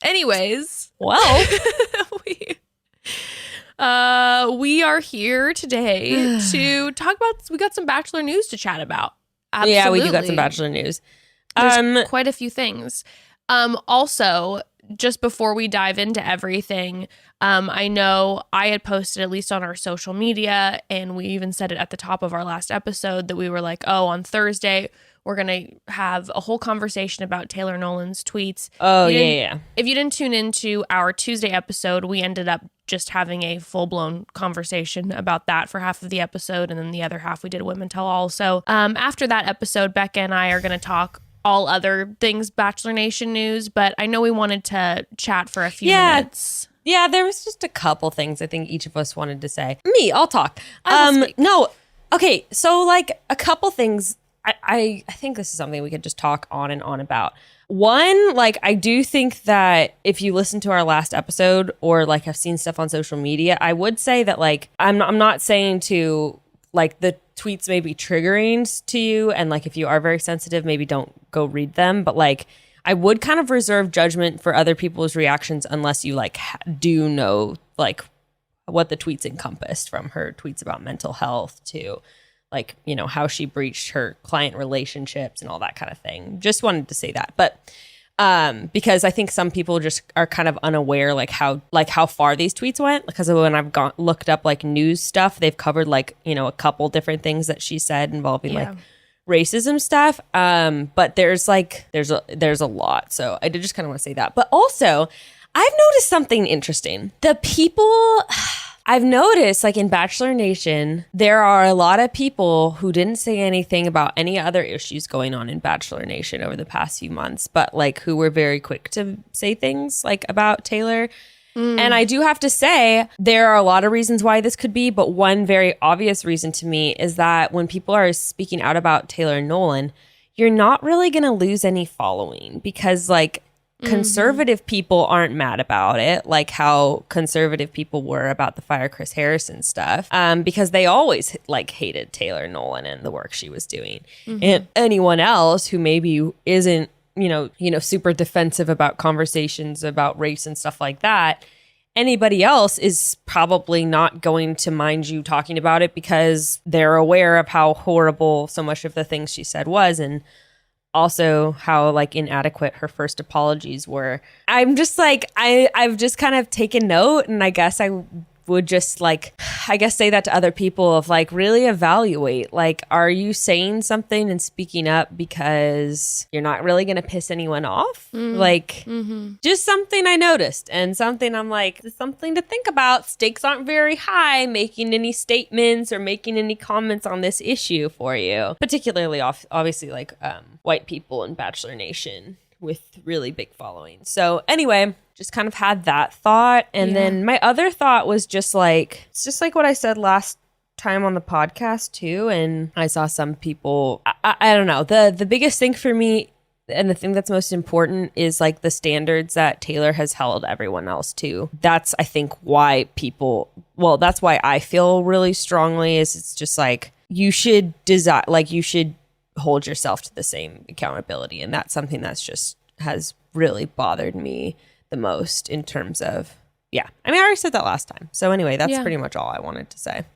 Anyways. Well. We are here today to talk about, we got some Bachelor news to chat about. Absolutely. Yeah, we do got some Bachelor news. There's quite a few things. Also, just before we dive into everything, I know I had posted, at least on our social media, and we even said it at the top of our last episode, that we were like, oh, on Thursday, we're going to have a whole conversation about Taylor Nolan's tweets. Oh, yeah. If you didn't tune into our Tuesday episode, we ended up just having a full-blown conversation about that for half of the episode, and then the other half we did Women Tell All. So after that episode, Becca and I are going to talk all other things Bachelor Nation news, but I know we wanted to chat for a few minutes. Yeah, there was just a couple things I think each of us wanted to say. I'll talk. No, okay, so like a couple things. I think this is something we could just talk on and on about. One, like, I do think that if you listen to our last episode or like have seen stuff on social media, I would say that like I'm not saying to like the tweets may be triggering to you, and like if you are very sensitive, maybe don't go read them. But like I would kind of reserve judgment for other people's reactions unless you like do know like what the tweets encompassed, from her tweets about mental health to like, you know, how she breached her client relationships and all that kind of thing. Just wanted to say that. But because I think some people just are kind of unaware like how far these tweets went, because when I've looked up like news stuff, they've covered like, you know, a couple different things that she said involving like racism stuff. But there's a lot. So I did just kind of want to say that. But also, I've noticed something interesting. The people I've noticed, like in Bachelor Nation, there are a lot of people who didn't say anything about any other issues going on in Bachelor Nation over the past few months, but like who were very quick to say things like about Taylor. And I do have to say, there are a lot of reasons why this could be, but one very obvious reason to me is that when people are speaking out about Taylor and Nolan, you're not really going to lose any following, because like conservative people aren't mad about it, like how conservative people were about the Fire Chris Harrison stuff, because they always like hated Taylor Nolan and the work she was doing. And anyone else who maybe isn't, you know, super defensive about conversations about race and stuff like that, anybody else is probably not going to mind you talking about it because they're aware of how horrible so much of the things she said was, and also how like inadequate her first apologies were. I'm just like, I've just kind of taken note, and I guess I would just like, I guess say that to other people of like, really evaluate, like, are you saying something and speaking up because you're not really going to piss anyone off? Like, just something I noticed, and something I'm like, it's something to think about. Stakes aren't very high making any statements or making any comments on this issue for you, particularly obviously like white people in Bachelor Nation with really big followings. So anyway, just kind of had that thought. And then my other thought was just like, it's just like what I said last time on the podcast too. And I saw some people, I don't know, the biggest thing for me, and the thing that's most important, is like the standards that Taylor has held everyone else to. That's, I think, why that's why I feel really strongly is it's just like, you should hold yourself to the same accountability. And that's something that's just has really bothered me the most in terms of, I mean, I already said that last time. So anyway, that's pretty much all I wanted to say.